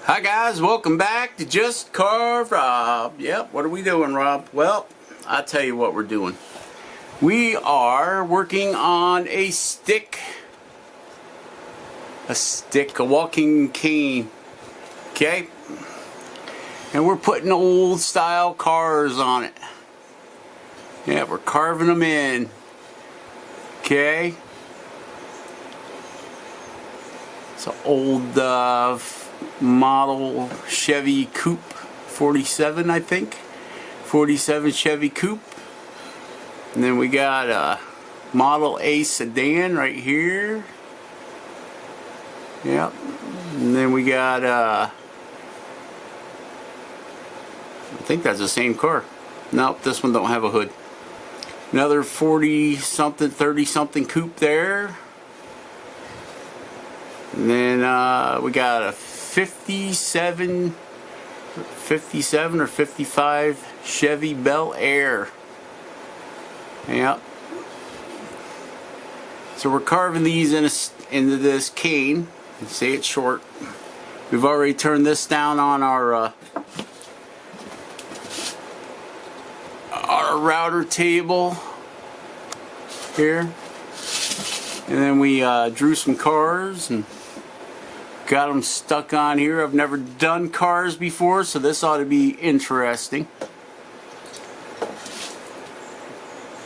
Hi guys, welcome back to Just Carve Rob. Yep, what are we doing, Rob? Well, I'll tell you what we're doing. We are working on a stick, a walking cane, okay? And we're putting old style cars on it. Yeah, we're carving them in, okay? It's an old model Chevy Coupe 47, I think. 47 Chevy Coupe. And then we got a Model A sedan right here. Yep. And then we got I think that's the same car. Nope, this one don't have a hood. Another 40 something, 30 something coupe there. And then we got a 57 or 55 Chevy Bel Air. Yep. So we're carving these into this cane. Say it's short. We've already turned this down on our router table here. And then we drew some cars and got them stuck on here. I've never done cars before, so this ought to be interesting.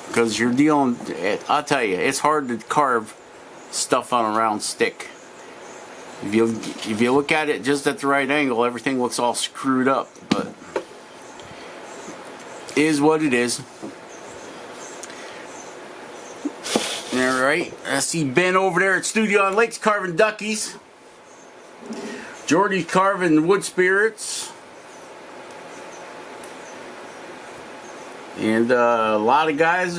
Because you're dealing, I'll tell you, it's hard to carve stuff on a round stick. If you look at it just at the right angle, everything looks all screwed up, but it is what it is. Alright, I see Ben over there at Studio on Lakes carving duckies. Jordy's carving wood spirits. And a lot of guys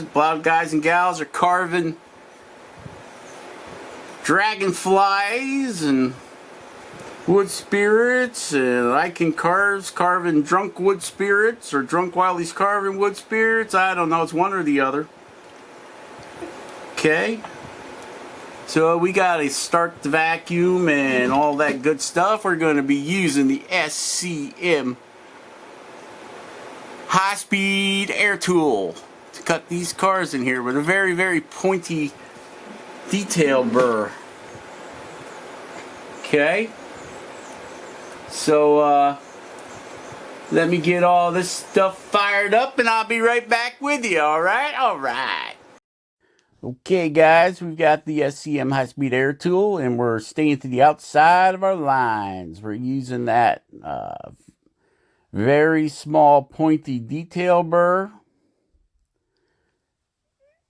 and gals are carving dragonflies and wood spirits, and I can carving drunk wood spirits, or drunk while he's carving wood spirits. I don't know, it's one or the other. Okay, so we got to start the vacuum and all that good stuff. We're going to be using the SCM high-speed air tool to cut these cars in here with a very, very pointy detail burr. Okay, so let me get all this stuff fired up and I'll be right back with you. Alright. Okay guys, we've got the SCM high-speed air tool and we're staying to the outside of our lines. We're using that very small pointy detail burr,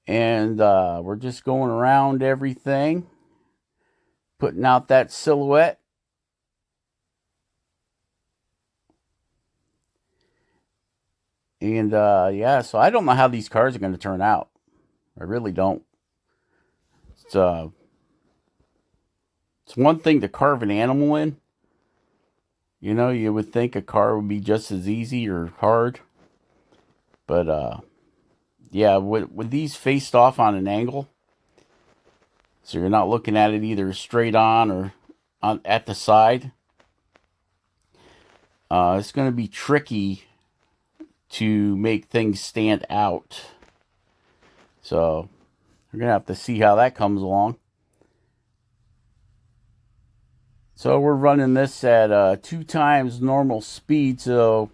and we're just going around everything, putting out that silhouette. And yeah, so I don't know how these cars are going to turn out. I really don't. It's one thing to carve an animal in. You know, you would think a car would be just as easy or hard. But yeah, with these faced off on an angle, so you're not looking at it either straight on or at the side, it's going to be tricky to make things stand out. So we're going to have to see how that comes along. So we're running this at 2 times normal speed, so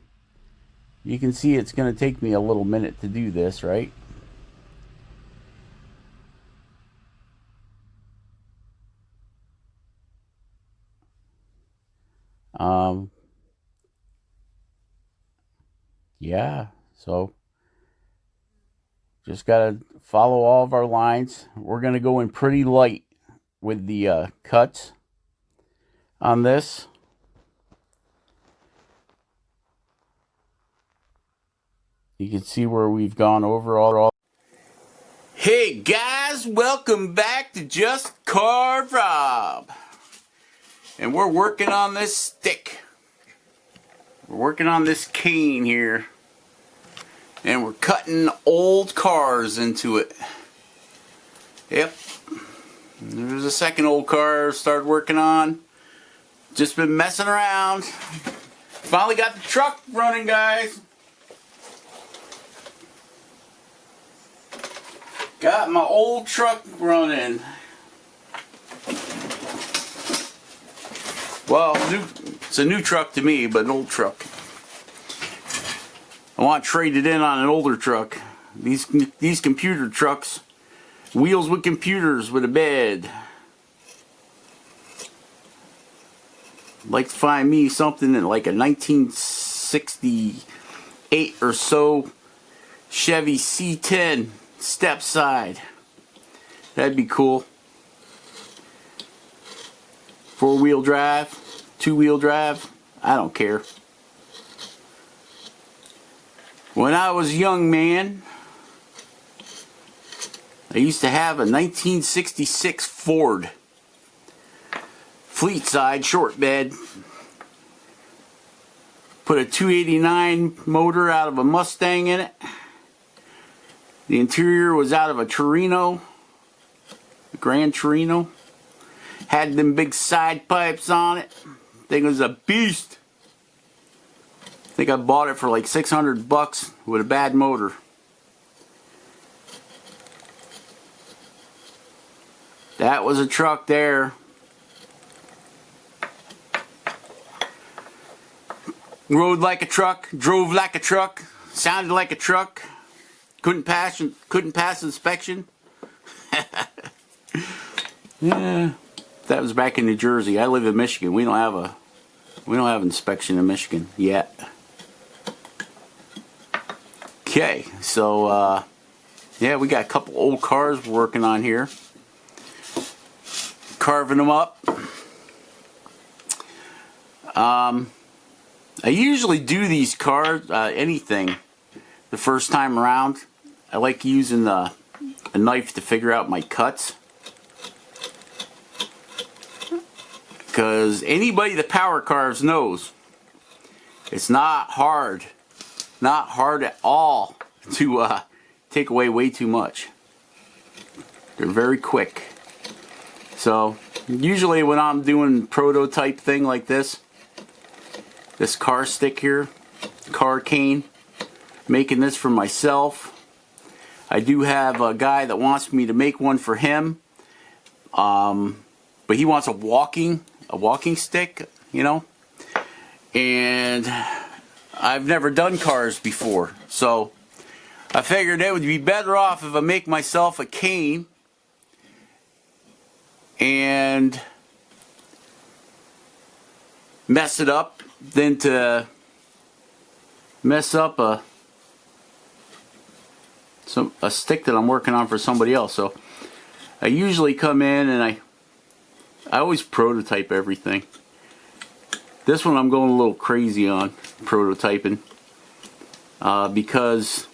you can see it's going to take me a little minute to do this, right? Yeah, so just got to follow all of our lines. We're going to go in pretty light with the cuts on this. You can see where we've gone over all. Hey guys, welcome back to Just Carve Rob. And we're working on this stick. We're working on this cane here. And we're cutting old cars into it. Yep. There's a second old car I started working on. Just been messing around. Finally got the truck running, guys. Got my old truck running. Well, it's a new truck to me, but an old truck. I want to trade it in on an older truck. These computer trucks, wheels with computers with a bed. I'd like to find me something in like a 1968 or so Chevy C10 step side. That'd be cool. 4-wheel drive, 2-wheel drive, I don't care. When I was a young man, I used to have a 1966 Ford fleet side short bed. Put a 289 motor out of a Mustang in it. The interior was out of a Torino, a Grand Torino. Had them big side pipes on it. Thing was a beast. I think I bought it for like $600 with a bad motor. That was a truck there. Rode like a truck, drove like a truck, sounded like a truck. Couldn't pass inspection. Yeah, that was back in New Jersey. I live in Michigan. We don't have inspection in Michigan yet. Okay, so yeah, we got a couple old cars we're working on here. Carving them up. I usually do these cars, anything, the first time around. I like using a knife to figure out my cuts. Because anybody that power carves knows it's not hard at all to take away way too much. They're very quick. So usually when I'm doing prototype thing like this car stick here, car cane, making this for myself. I do have a guy that wants me to make one for him, but he wants a walking stick, you know, and I've never done cars before, so I figured it would be better off if I make myself a cane and mess it up than to mess up a stick that I'm working on for somebody else. So I usually come in and I always prototype everything. This one I'm going a little crazy on prototyping because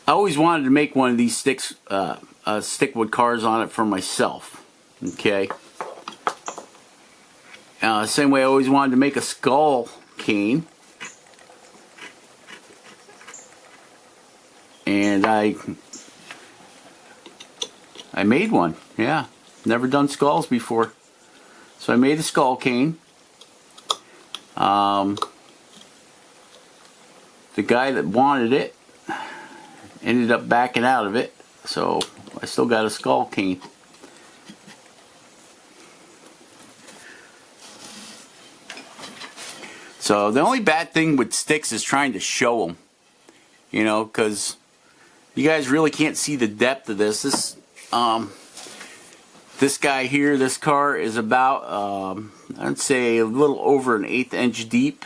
I always wanted to make one of these sticks, stick with cars on it for myself. Okay. Same way I always wanted to make a skull cane. And I made one. Yeah. Never done skulls before. So I made a skull cane. The guy that wanted it ended up backing out of it. So I still got a skull cane. So the only bad thing with sticks is trying to show them. You know, because you guys really can't see the depth of this. This guy here, this car is about, I'd say a little over an 1/8 inch deep.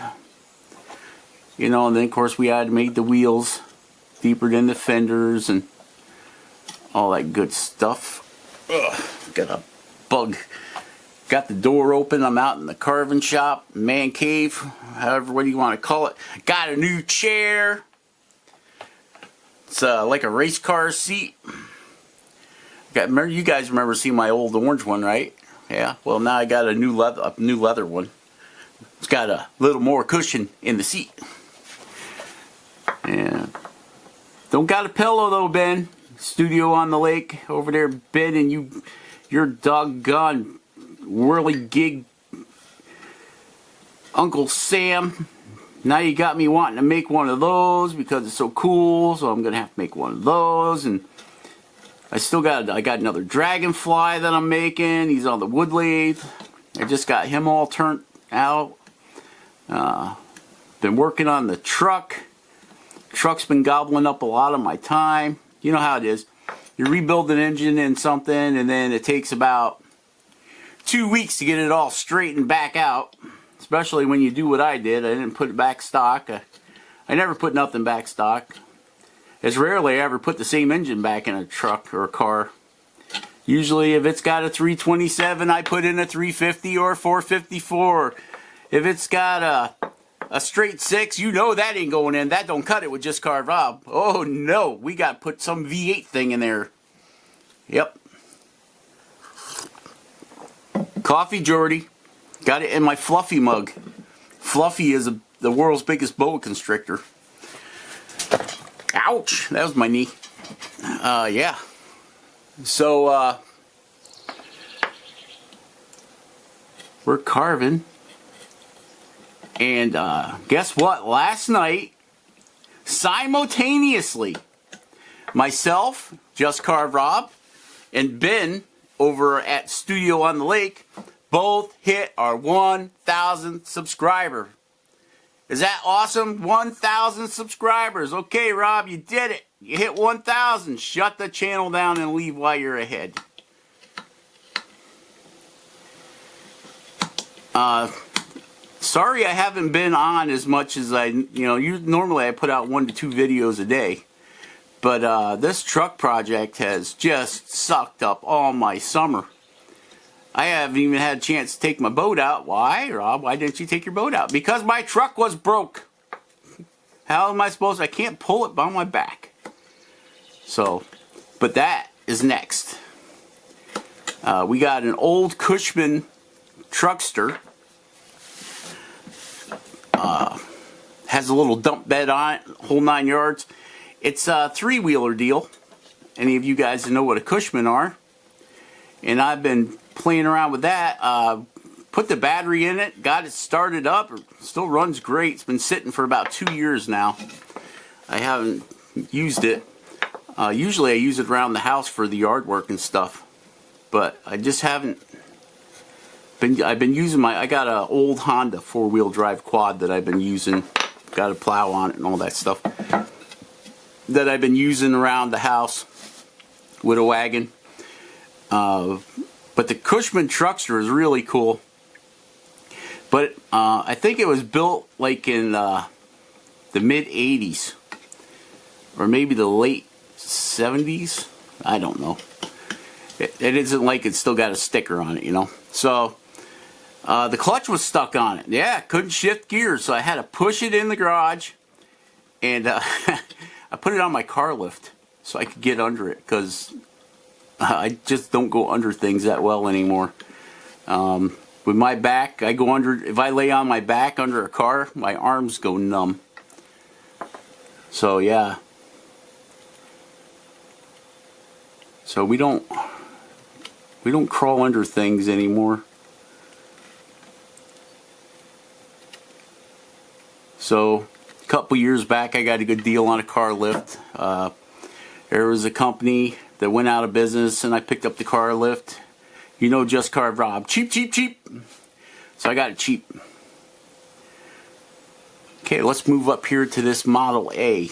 You know, and then of course we had made the wheels deeper than the fenders and all that good stuff. Ugh, got a bug. Got the door open. I'm out in the carving shop, man cave, however, what do you want to call it. Got a new chair. It's like a race car seat. You guys remember seeing my old orange one, right? Yeah. Well, now I got a new leather one. It's got a little more cushion in the seat. Yeah. Don't got a pillow though, Ben. Studio on the lake over there, Ben, and you're doggone whirligig Uncle Sam. Now you got me wanting to make one of those because it's so cool, so I'm gonna have to make one of those. And I got another dragonfly that I'm making. He's on the wood lathe. I just got him all turned out. Been working on the truck. Truck's been gobbling up a lot of my time. You know how it is. You rebuild an engine in something, and then it takes about 2 weeks to get it all straightened back out. Especially when you do what I did. I didn't put it back stock. I never put nothing back stock. It's rarely I ever put the same engine back in a truck or a car. Usually if it's got a 327, I put in a 350 or a 454. If it's got a straight 6, you know that ain't going in. That don't cut it with Just Carved Rob. Oh no, we got to put some V8 thing in there. Yep. Coffee Jordy. Got it in my Fluffy mug. Fluffy is the world's biggest boa constrictor. Ouch! That was my knee. Yeah. So, we're carving. And, guess what? Last night, simultaneously, myself, Just Carved Rob, and Ben over at Studio on the Lake both hit our 1,000 subscriber. Is that awesome? 1,000 subscribers. Okay, Rob, you did it. You hit 1,000. Shut the channel down and leave while you're ahead. Sorry I haven't been on as much as normally I put out 1 to 2 videos a day. But this truck project has just sucked up all my summer. I haven't even had a chance to take my boat out. Why, Rob? Why didn't you take your boat out? Because my truck was broke. How am I supposed to? I can't pull it by my back. So, but that is next. We got an old Cushman truckster. Has a little dump bed on it, whole 9 yards. It's a 3-wheeler deal. Any of you guys that know what a Cushman are. And I've been playing around with that. Put the battery in it, got it started up. It still runs great. It's been sitting for about 2 years now. I haven't used it. Usually I use it around the house for the yard work and stuff. But I just haven't been. I've been using I got an old Honda 4-wheel drive quad that I've been using. Got a plow on it and all that stuff. That I've been using around the house with a wagon. But the Cushman truckster is really cool. But I think it was built like in the mid-80s. Or maybe the late 70s. I don't know. It isn't like it's still got a sticker on it, you know. So, the clutch was stuck on it. Yeah, couldn't shift gears. So I had to push it in the garage. And I put it on my car lift so I could get under it. Because I just don't go under things that well anymore. With my back, I go under. If I lay on my back under a car, my arms go numb. So yeah. So we don't crawl under things anymore. So a couple years back, I got a good deal on a car lift. There was a company that went out of business, and I picked up the car lift. You know, Just Carved Rob. Cheap, cheap, cheap. So I got it cheap. Okay, let's move up here to this Model A.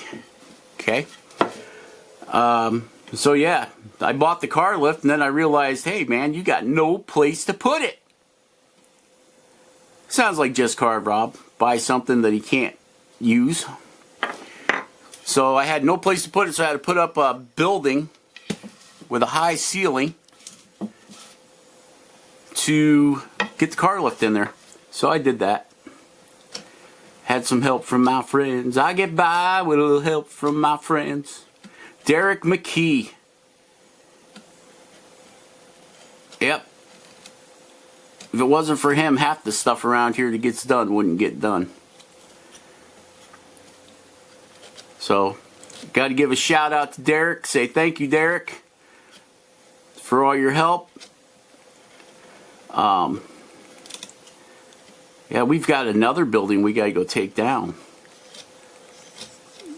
Okay. So yeah, I bought the car lift, and then I realized, hey man, you got no place to put it. Sounds like Just Carved Rob. Buy something that he can't use. So I had no place to put it, so I had to put up a building with a high ceiling to get the car lift in there. So I did that. Had some help from my friends. I get by with a little help from my friends. Derek McKee. Yep. If it wasn't for him, half the stuff around here that gets done wouldn't get done. So, got to give a shout out to Derek. Say thank you, Derek, for all your help. Yeah, we've got another building we got to go take down.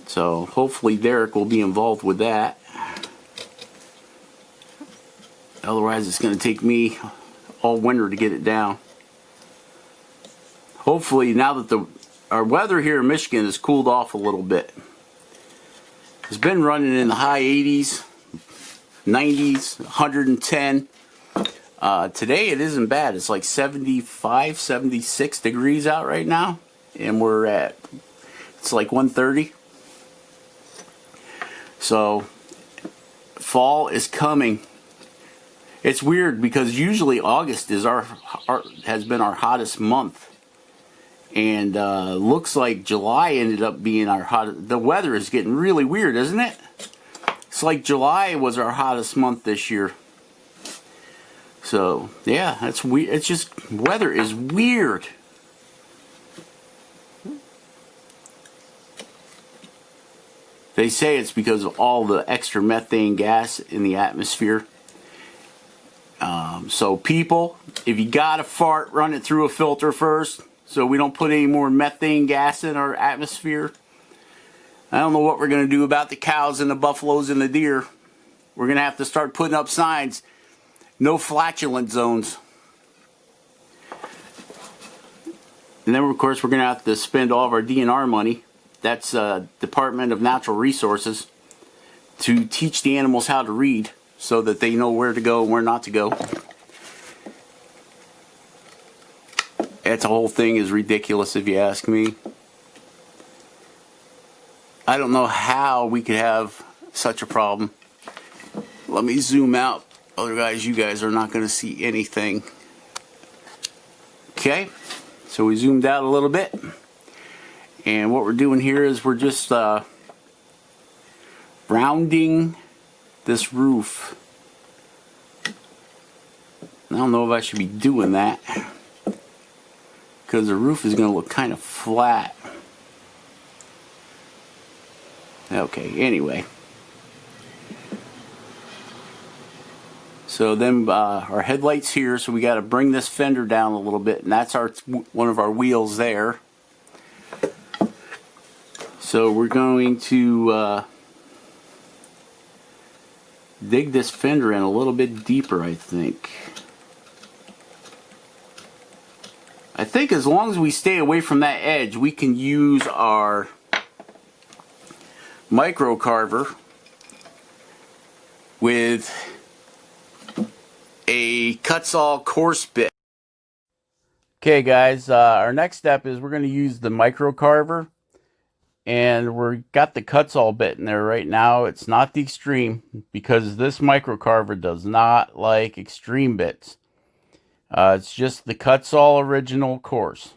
So hopefully Derek will be involved with that. Otherwise, it's going to take me all winter to get it down. Hopefully, now that our weather here in Michigan has cooled off a little bit. It's been running in the high 80s, 90s, 110. Today it isn't bad. It's like 75, 76 degrees out right now. And it's like 130. So, fall is coming. It's weird because usually August is has been our hottest month. And looks like July ended up being our hottest. The weather is getting really weird, isn't it? It's like July was our hottest month this year. So, yeah, that's weird. It's just, weather is weird. They say it's because of all the extra methane gas in the atmosphere. So people, if you got a fart, run it through a filter first so we don't put any more methane gas in our atmosphere. I don't know what we're going to do about the cows and the buffaloes and the deer. We're going to have to start putting up signs. No flatulent zones. And then, of course, we're going to have to spend all of our DNR money. That's Department of Natural Resources, to teach the animals how to read so that they know where to go and where not to go. That whole thing is ridiculous if you ask me. I don't know how we could have such a problem. Let me zoom out. Otherwise, you guys are not going to see anything. Okay, so we zoomed out a little bit. And what we're doing here is we're just rounding this roof. I don't know if I should be doing that, because the roof is going to look kind of flat. Okay, anyway. So then our headlight's here, so we got to bring this fender down a little bit, and that's one of our wheels there. So we're going to dig this fender in a little bit deeper, I think. I think as long as we stay away from that edge, we can use our micro carver with a cut-saw coarse bit. Okay guys, our next step is we're going to use the micro carver, and we've got the cut-saw bit in there right now. It's not the extreme, because this micro carver does not like extreme bits. It's just the cut-saw original coarse.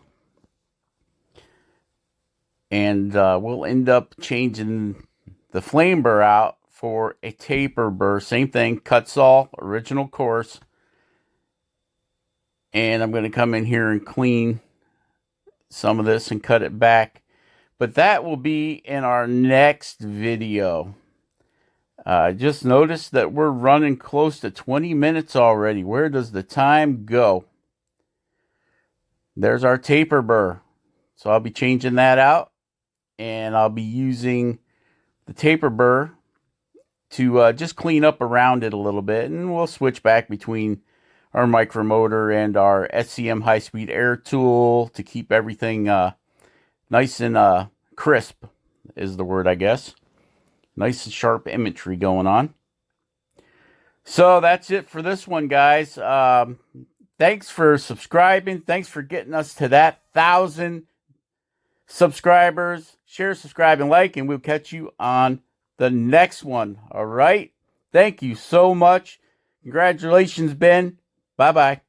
And we'll end up changing the flame burr out for a taper burr. Same thing, cut-saw original coarse. And I'm going to come in here and clean some of this and cut it back. But that will be in our next video. Just noticed that we're running close to 20 minutes already. Where does the time go? There's our taper burr. So I'll be changing that out. And I'll be using the taper burr to just clean up around it a little bit. And we'll switch back between our micromotor and our SCM high-speed air tool to keep everything nice and crisp is the word, I guess. Nice and sharp imagery going on. So that's it for this one, guys. Thanks for subscribing. Thanks for getting us to that 1,000 subscribers. Share, subscribe, and like, and we'll catch you on the next one. All right? Thank you so much. Congratulations, Ben. Bye-bye.